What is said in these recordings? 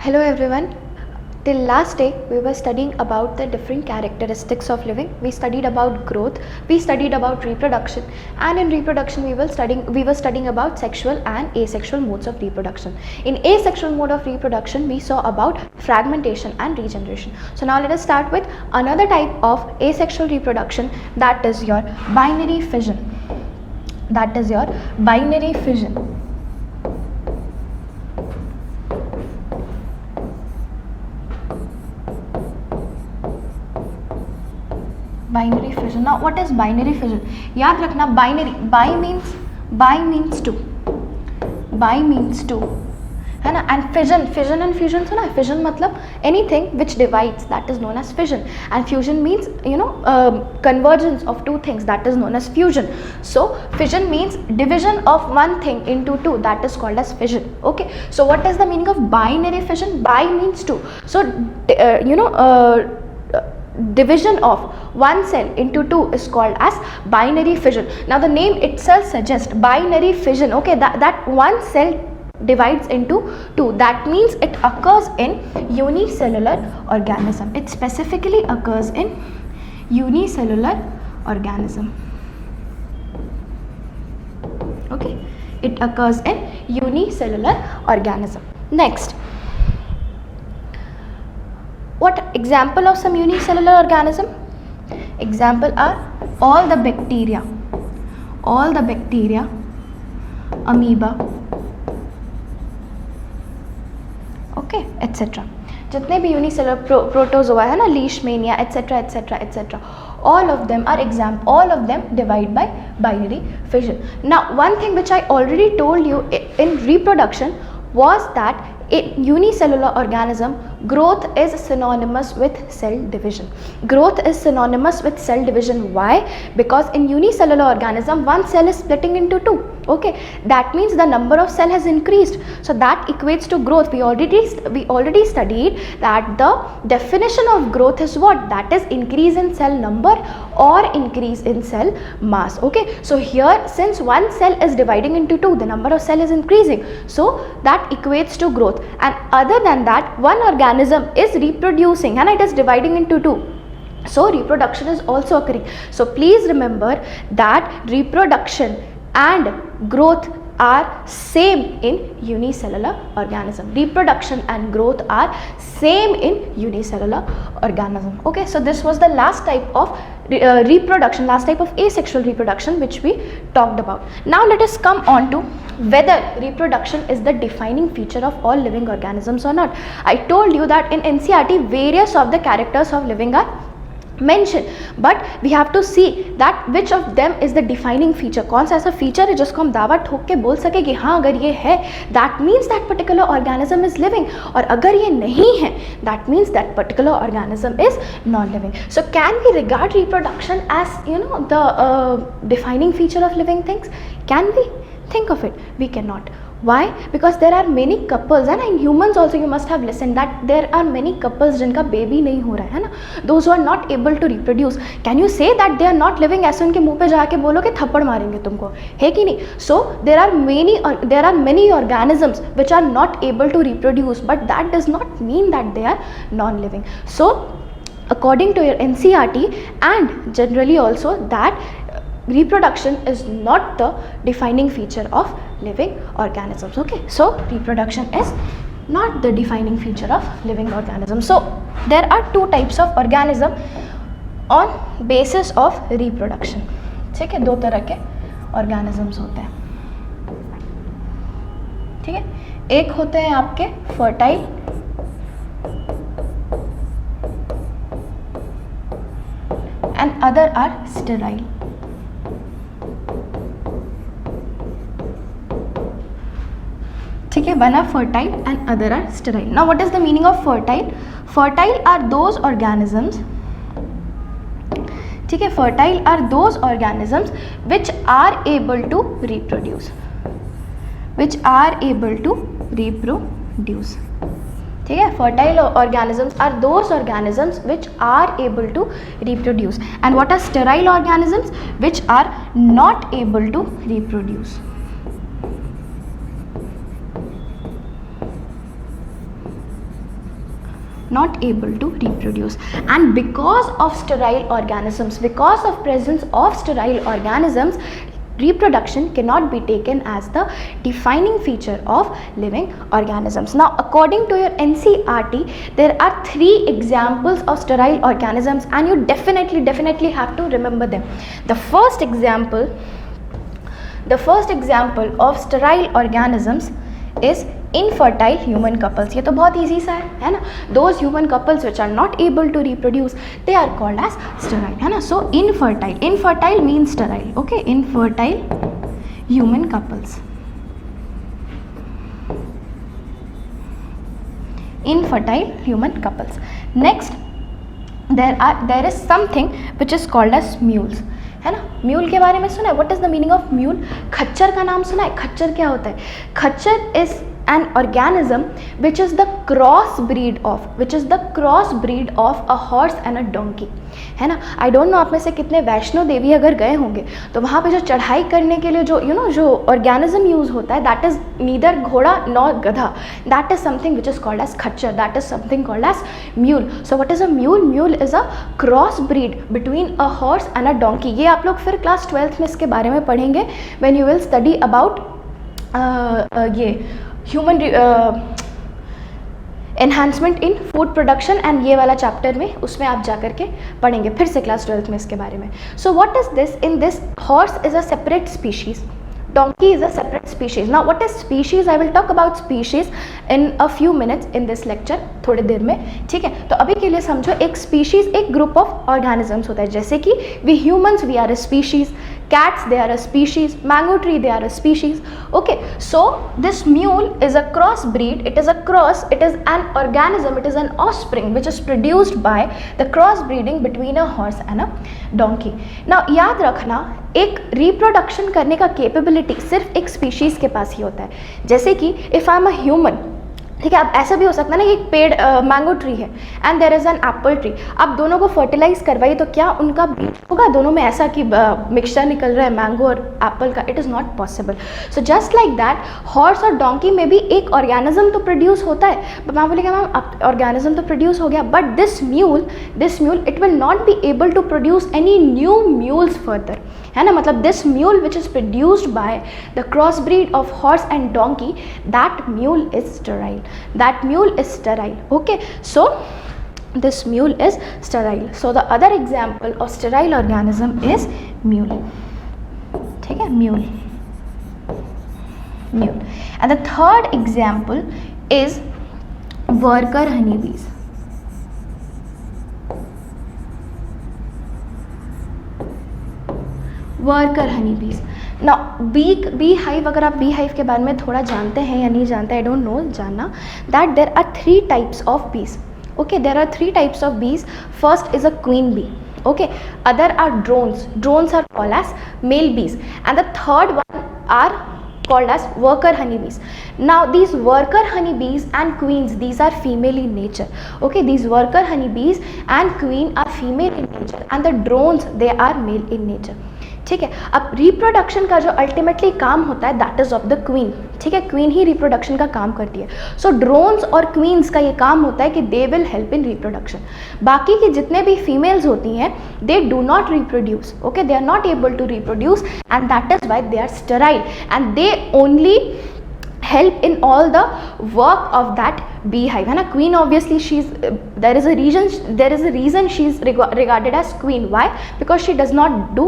Hello everyone. Till last day we were studying about the different characteristics of living. We studied about growth, we studied about reproduction, and in reproduction we were studying about sexual and asexual modes of reproduction. In asexual mode of reproduction we saw about fragmentation and regeneration. So now let us start with another type of asexual reproduction, that is your binary fission. That is your binary fission. Binary fission. Now what is binary fission? याद रखना binary, bi means two, bi means two, है ना, and fission and fusion सुना है? Fission मतलब anything which divides, that is known as fission, and fusion means convergence of two things, that is known as fusion. So fission means division of one thing into two, that is called as fission. Okay, so what is the meaning of binary fission? Bi means two, so division of one cell into two is called as binary fission. Now the name itself suggests binary fission. Okay, that one cell divides into two. That means it occurs in unicellular organism. It specifically occurs in unicellular organism. Okay, it occurs in unicellular organism. Next, what example of some unicellular organism? Example are all the bacteria, amoeba, okay, etc. जितने भी unicellular protozoa है ना, leishmania, etc., all of them divide by binary fission. Now one thing which I already told you in reproduction was that in unicellular organism, growth is synonymous with cell division. Growth is synonymous with cell division. Why? Because in unicellular organism, one cell is splitting into two. Okay, that means the number of cell has increased. So that equates to growth. We already studied that the definition of growth is what? That is increase in cell number or increase in cell mass. Okay, so here since one cell is dividing into two, the number of cell is increasing. So that equates to growth. And other than that, one organism is reproducing and it is dividing into two, so reproduction is also occurring. So please remember that reproduction and growth are same in unicellular organism. Reproduction and growth are same in unicellular organism. Okay, so this was the last type of reproduction, last type of asexual reproduction which we talked about. Now let us come on to whether reproduction is the defining feature of all living organisms or not. I told you that in NCERT various of the characters of living are mentioned, but we have to see that which of them is the defining feature. कौन सा ऐसा feature है जिसको हम दावा ठोक के बोल सके कि हाँ अगर ये है that means that particular organism is living, और अगर ये नहीं है that means that particular organism is non-living. So can we regard reproduction as the defining feature of living things? Can we think of it? We cannot. Why? Because there are many couples, and in humans also you must have listened that there are many couples जिनका baby नहीं हो रहा है ना, those who are not able to reproduce. Can you say that they are not living? ऐसे उनके मुंह पे जाके बोलोगे थप्पड़ मारेंगे तुमको, है कि नहीं? So there are many organisms which are not able to reproduce, but that does not mean that they are non-living. So according to your NCERT and generally also that reproduction is not the defining feature of living organisms. Okay, so reproduction is not the defining feature of living organisms. So there are two types of organism on basis of reproduction. ठीक है, दो तरह के organisms होते हैं. ठीक है, एक होते हैं आपके fertile and other are sterile. ठीक है, one are fertile and other are sterile. Now what is the meaning of fertile? Fertile are those organisms, ठीक है, fertile are those organisms which are able to reproduce, ठीक है. Fertile organisms are those organisms which are able to reproduce, and what are sterile organisms? Which are not able to reproduce. not able to reproduce. And because of sterile organisms, because of presence of sterile organisms, reproduction cannot be taken as the defining feature of living organisms. Now, according to your NCERT, there are 3 examples of sterile organisms, and you definitely have to remember them. The first example of sterile organisms is infertile human couples. ये तो बहुत easy सा है ना. Those human couples which are not able to reproduce, they are called as sterile, है ना. So infertile means sterile. Okay, infertile human couples. Infertile human couples. Next, there is something which is called as mules, है ना. Mule के बारे में सुना है? What is the meaning of mule? खच्चर का नाम सुना है? खच्चर क्या होता है? खच्चर is an organism which is the cross breed of a horse and a donkey, है ना. आई डोंट नो आप में से कितने वैष्णो देवी अगर गए होंगे तो वहाँ पे जो चढ़ाई करने के लिए जो ऑर्गेनिज्म यूज होता है, दैट इज नीदर घोड़ा नॉर गधा. That is something which is called as खच्चर. That is something called as mule. So what is a mule? Mule is a cross breed between a horse and a donkey. ये आप लोग फिर class 12th में इसके बारे में पढ़ेंगे when you will study about ये human enhancement in food production, and ये वाला चैप्टर में उसमें आप जा करके पढ़ेंगे फिर से क्लास 12th में इसके बारे में. सो what is this? In this horse is a separate species, donkey is a separate species. Now what is species? I will talk about species in a few minutes in this lecture, थोड़ी देर में, ठीक है. तो अभी के लिए समझो, एक species एक group of organisms होता है. जैसे कि we humans, we are a species, cats they are a species, mango tree they are a species. Okay, so this mule is a cross breed. It is an organism, it is an offspring which is produced by the cross breeding between a horse and a donkey. Now याद रखना, एक reproduction करने का capability सिर्फ एक species के पास ही होता है. जैसे कि if I am a human, ठीक है, अब ऐसा भी हो सकता है ना कि एक पेड़ मैंगो ट्री है and there is an apple tree. आप दोनों को फर्टिलाइज करवाइए तो क्या उनका बीज होगा दोनों में ऐसा कि मिक्सचर निकल रहा है मैंगो और एप्पल का? It is not possible. So just like that horse और डोंकी में भी एक ऑर्गेनिज्म तो प्रोड्यूस होता है. मैं बोलेगा मैम ऑर्गेनिज्म तो प्रोड्यूस हो गया, but this mule it will not be able to produce any new mules further, है ना. मतलब this mule which is produced by the cross breed of horse and donkey, that mule is sterile. That mule is sterile. Okay, so this mule is sterile. So the other example of sterile organism is mule. ठीक है, mule. And the third example is worker honeybees. Worker honey bees. Now bee hive, अगर आप bee hive के बारे में थोड़ा जानते हैं या नहीं जानते, आई डोंट नो, जानना that there are 3 types of bees. Okay, there are 3 types of bees. First is a queen bee. Okay, other are drones are called as male bees, and the third one are called as worker honeybees. Now these worker honeybees and queens, these are female in nature. Okay, these worker honeybees and queen are female in nature, and the drones, they are male in nature. ठीक है. अब reproduction का जो ultimately काम होता है that is of the queen. ठीक है, क्वीन ही रिप्रोडक्शन का काम करती है. सो ड्रोन्स और क्वींस का ये काम होता है कि they will help in reproduction. बाकी के जितने भी फीमेल्स होती हैं they do not reproduce. Okay, they are not able to reproduce and that is why they are sterile and they only help in all the work of that beehive, है ना. Queen obviously there is a reason she is regarded as queen. Why? Because she does not do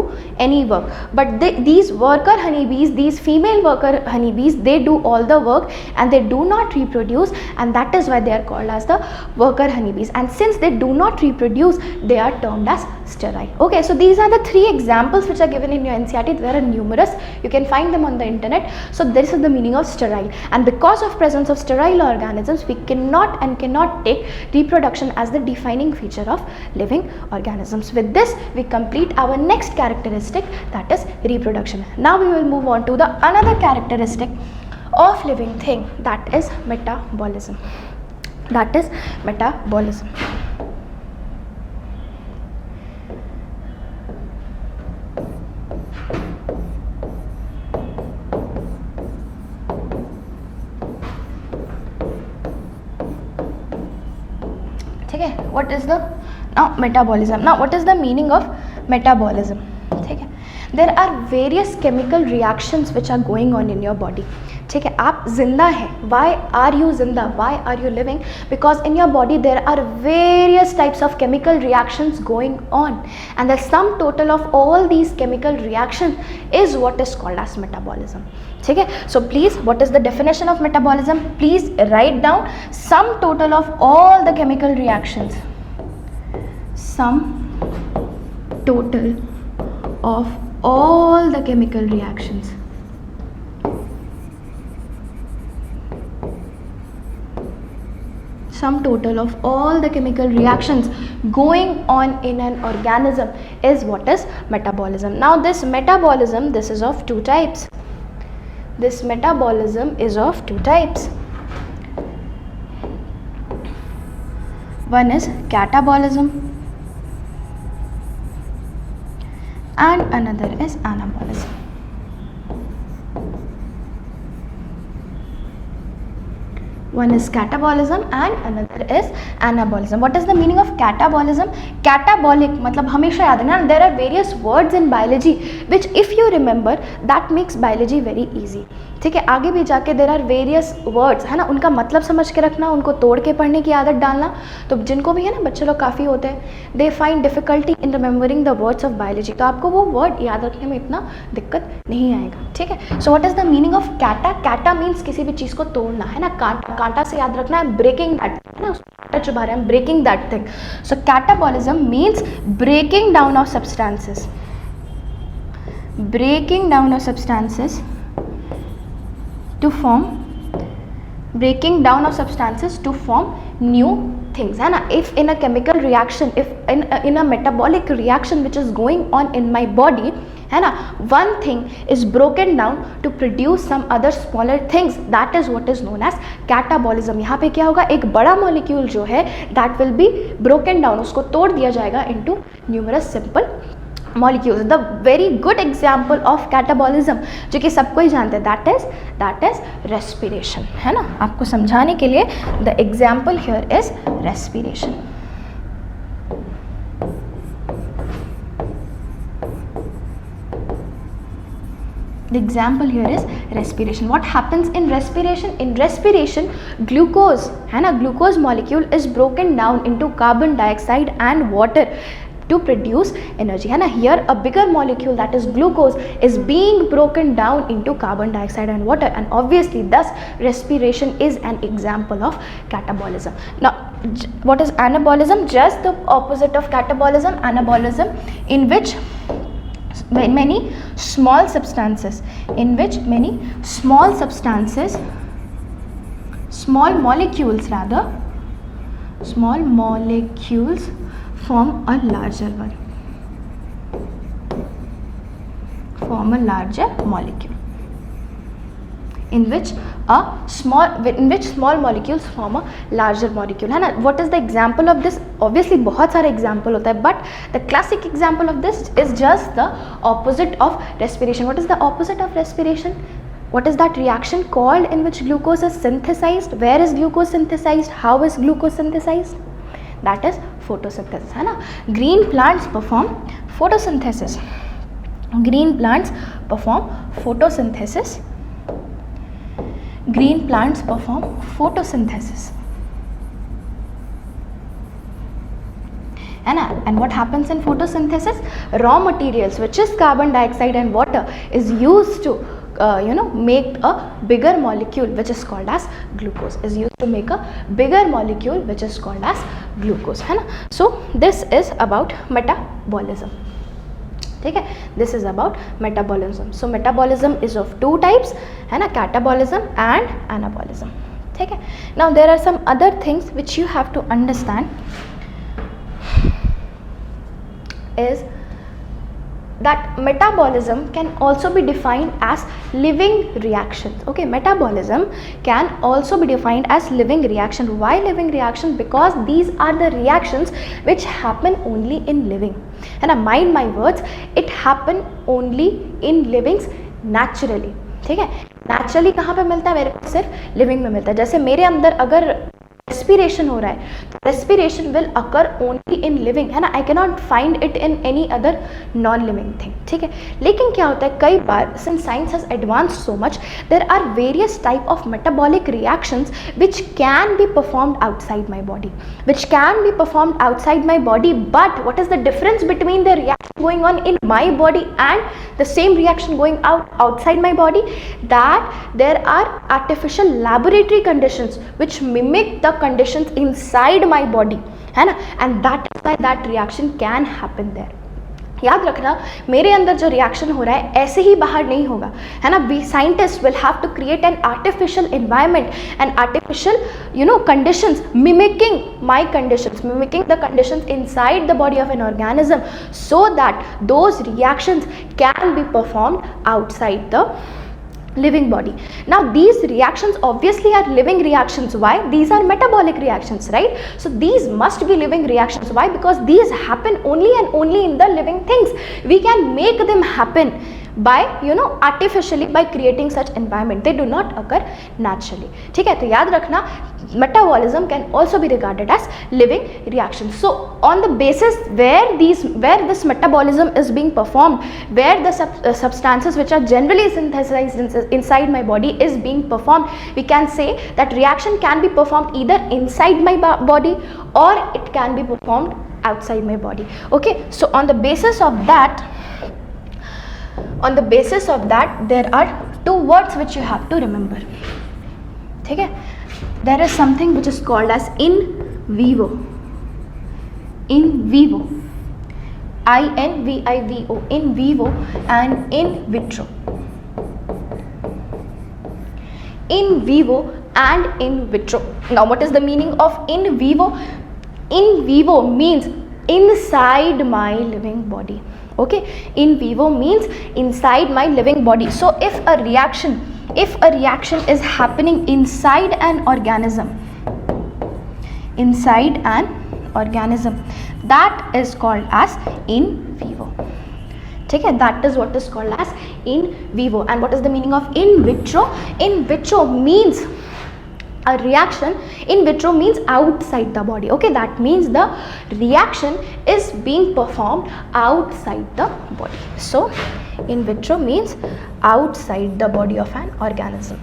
any work. But these worker honeybees, these female worker honeybees, they do all the work and they do not reproduce, and that is why they are called as the worker honeybees. And since they do not reproduce, they are termed as sterile. Okay, so these are the 3 examples which are given in your NCERT. There are numerous, you can find them on the internet. So this is the meaning of sterile. And because of presence of sterile organisms, we cannot take reproduction as the defining feature of living organisms. With this, we complete our next characteristic, that is reproduction. Now we will move on to the another characteristic of living thing, that is metabolism. ठीक है. What is the now metabolism? Now what is the meaning of metabolism? ठीक है. There are various chemical reactions which are going on in your body. ठीक है. आप जिंदा हैं. Why are you जिंदा? Why are you living? Because in your body there are various types of chemical reactions going on, and the sum total of all these chemical reactions is what is called as metabolism. ठीक है. So please, what is the definition of metabolism? Please write down sum total of all the chemical reactions. Sum total of all the chemical reactions. Sum total of all the chemical reactions going on in an organism is what is metabolism. Now this metabolism, this is of two types. This metabolism is of two types. One is catabolism and another is anabolism. One is catabolism and another is anabolism. What is the meaning of catabolism? Catabolic मतलब हमेशा याद रखना, there are various words in biology which if you remember that makes biology very easy. ठीक है. आगे भी जाके there are various words है ना, उनका मतलब समझ के रखना, उनको तोड़ के पढ़ने की आदत डालना. तो जिनको भी है ना बच्चे लोग काफ़ी होते हैं, they find difficulty in remembering the words of biology. तो आपको वो वर्ड याद रखने में इतना दिक्कत नहीं आएगा. ठीक है. So what is the meaning of cata? Cata means किसी भी चीज़ को तोड़ना है ना. कांटा से याद रखना है ब्रेकिंग दैट, है ना, उसको चुभा रहे हैं, breaking that thing. So catabolism means breaking down of substances. Breaking down of substances to form, breaking down of substances to form new things, है ना. If in a chemical reaction, if in a metabolic reaction which is going on in my body, है ना, one thing is broken down to produce some other smaller things, that is what is known as catabolism. यहाँ पे क्या होगा, एक बड़ा molecule जो है that will be broken down, उसको तोड़ दिया जाएगा into numerous simple molecules. The very good example of catabolism जो कि सबको ही जानते हैं, that is respiration, है ना. आपको समझाने के लिए the example here is respiration. The example here is respiration. What happens in respiration? In respiration, glucose, है ना, glucose molecule is broken down into carbon dioxide and water to produce energy, है ना. Here a bigger molecule that is glucose is being broken down into carbon dioxide and water, and obviously thus respiration is an example of catabolism. Now what is anabolism? Just the opposite of catabolism. Anabolism, in which many small substances, small molecules form a larger molecule, in which small molecules form a larger molecule, है ना. What is the example of this? Obviously बहुत सारे example होता है, but the classic example of this is just the opposite of respiration. What is the opposite of respiration? What is that reaction called in which glucose is synthesized? Where is glucose synthesized? How is glucose synthesized? That is photosynthesis, है ना. Green plants perform photosynthesis. Green plants perform photosynthesis. And what happens in photosynthesis? Raw materials, which is carbon dioxide and water, is used to make a bigger molecule which is called as glucose, है ना. So this is about metabolism. ठीक है. This is about metabolism. So metabolism is of two types, है ना, catabolism and anabolism. ठीक है. Now there are some other things which you have to understand is that metabolism can also be defined as living reactions. Okay, metabolism can also be defined as living reaction. Why living reaction? Because these are the reactions which happen only in living. And mind my words, it happen only in livings naturally. ठीक है. Naturally कहाँ पे मिलता है? मेरे को सिर्फ living में मिलता है. जैसे मेरे अंदर अगर रेस्पिरेशन हो रहा है, तो respiration will occur only in living, है ना, I cannot find it in any other non living thing, ठीक है। लेकिन क्या होता है, कई बार since science has advanced so much, there are various type of metabolic reactions which can be performed outside my body, which can be performed outside my body, but what is the difference between the reaction going on in my body and the same reaction going outside my body? That there are artificial laboratory conditions which mimic the conditions inside my body, है ना, and that is why that reaction can happen there. याद रखना, मेरे अंदर जो reaction हो रहा है ऐसे ही बाहर नहीं होगा, है ना। We scientist will have to create an artificial environment and artificial conditions mimicking my conditions, mimicking the conditions inside the body of an organism, so that those reactions can be performed outside the living body. Now these reactions obviously are living reactions. Why? These are metabolic reactions, right? So these must be living reactions. Why? Because these happen only and only in the living things. We can make them happen by artificially, by creating such environment. They do not occur naturally, ठीक है। तो याद रखना, metabolism can also be regarded as living reactions. So on the basis where this metabolism is being performed, where the substances which are generally synthesized inside my body is being performed, we can say that reaction can be performed either inside my body or it can be performed outside my body, okay। So on the basis of that, there are two words which you have to remember, ठीक है। There is something which is called as in vivo, in vivo, INVIVO, in vivo, and in vitro, in vivo and in vitro. Now what is the meaning of in vivo? In vivo means inside my living body, okay। In vivo means inside my living body. So if a reaction is happening inside an organism, that is called as in vivo, ठीक है। That is what is called as in vivo. And what is the meaning of in vitro? In vitro means a reaction, in vitro means outside the body, okay। That means the reaction is being performed outside the body. So in vitro means outside the body of an organism,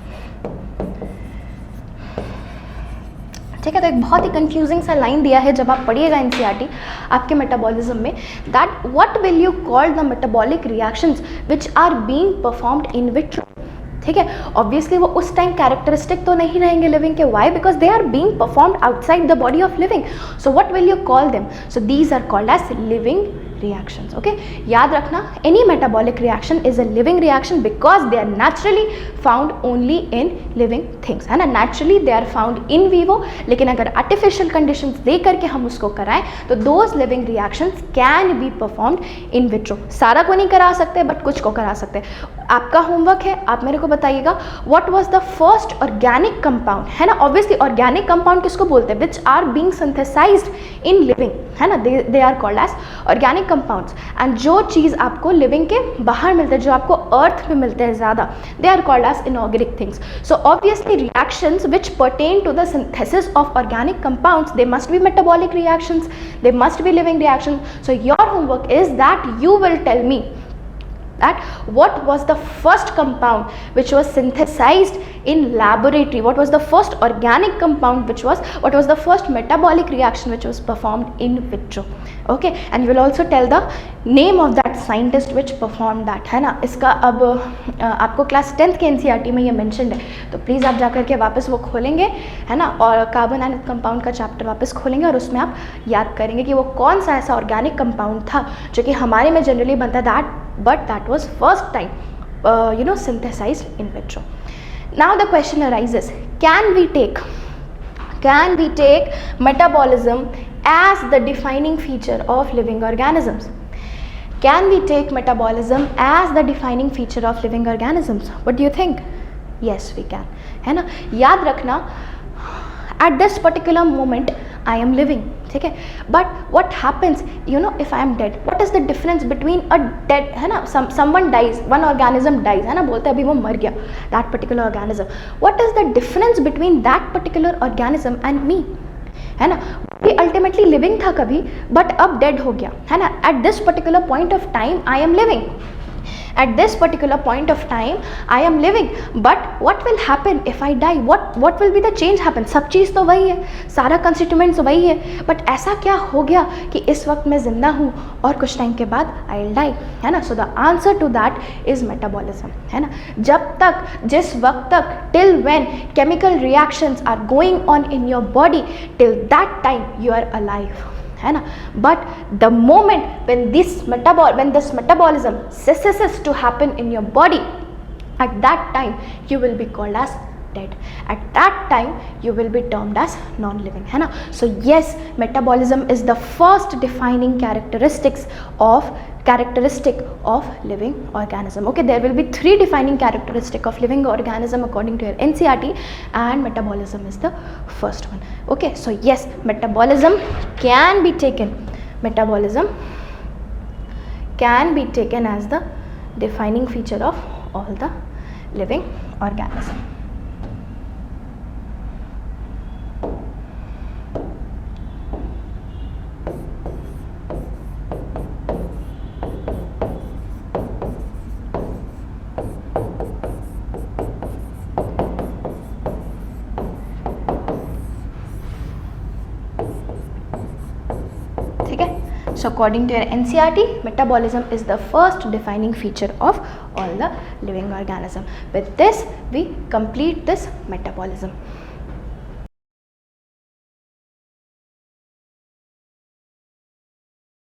ठीक है। तो एक बहुत ही confusing सा line दिया है जब आप पढ़िएगा एनसीईआरटी आपके मेटाबॉलिज्म में, that what will you call the metabolic reactions which are being performed in vitro, ठीक है। ऑब्वियसली वो उस टाइम कैरेक्टरिस्टिक तो नहीं रहेंगे लिविंग के, why? Because they are being performed outside the body of living. So what will you call them? So these are called as living reactions, okay। याद रखना, any metabolic reaction is a living reaction because they are naturally found only in living things, है ना। naturally they are found in vivo, लेकिन अगर artificial conditions दे करके हम उसको कराएं तो those living reactions can be performed in vitro। सारा को नहीं करा सकते बट कुछ को करा सकते। आपका होमवर्क है, आप मेरे को बताइएगा what was the first organic compound, है ना। obviously organic compound किसको बोलते हैं? which are being synthesized in living, है ना। they are called as organic compounds. And जो चीज़ आपको लिविंग के बाहर मिलते हैं, जो आपको अर्थ में मिलते हैं ज़्यादा, they are called as inorganic things. So obviously reactions which pertain to the synthesis of organic compounds, they must be metabolic reactions, they must be living reaction. So your homework is that you will tell me that what was the first compound which was synthesized in laboratory, what was the first organic compound what was the first metabolic reaction which was performed in vitro, okay। and you will also tell the name of that scientist which performed that, है ना। इसका अब आपको class 10th के NCERT में ये mentioned है, तो प्लीज़ आप जाकर के वापस वो खोलेंगे, है ना, और कार्बन एंड कंपाउंड का चैप्टर वापस खोलेंगे और उसमें आप याद करेंगे कि वो कौन सा ऐसा ऑर्गेनिक कंपाउंड था जो कि हमारे में जनरली बनता है, that was first time synthesized in vitro. Now the question arises, can we take metabolism as the defining feature of living organisms? Can we take metabolism as the defining feature of living organisms? What do you think? Yes, we can, है ना। याद रखना, at this particular moment I am living, ठीक है. But what happens, you know, if I am dead, what is the difference between a dead, है ना, someone dies, one organism dies, है ना, बोलते हैं अभी वो मर गया, that particular organism. What is the difference between that particular organism and me, है ना. ये अल्टीमेटली लिविंग था कभी, बट अब डेड हो गया, है ना. At this particular point of time I am living, at this particular point of time I am living, but what will happen if I die? What will be the change happen? सब चीज़ तो वही है, सारा कंस्टिट्यूमेंट्स वही है, but ऐसा क्या हो गया कि इस वक्त मैं जिंदा हूँ और कुछ टाइम के बाद आई विल डाई, है ना. So the answer to that is metabolism, है ना. जब तक, जिस वक्त तक, till when chemical reactions are going on in your body, till that time you are alive, है ना. But the moment when this metabolism ceases to happen in your body, at that time you will be called as dead. At that time you will be termed as non-living, है ना. So yes, metabolism is the first defining characteristic of living organism. Okay, there will be 3 defining characteristic of living organism according to your NCERT, and metabolism is the first one. Okay, so yes, metabolism can be taken as the defining feature of all the living organism. So according to your NCERT, metabolism is the first defining feature of all the living organism. With this, we complete this metabolism.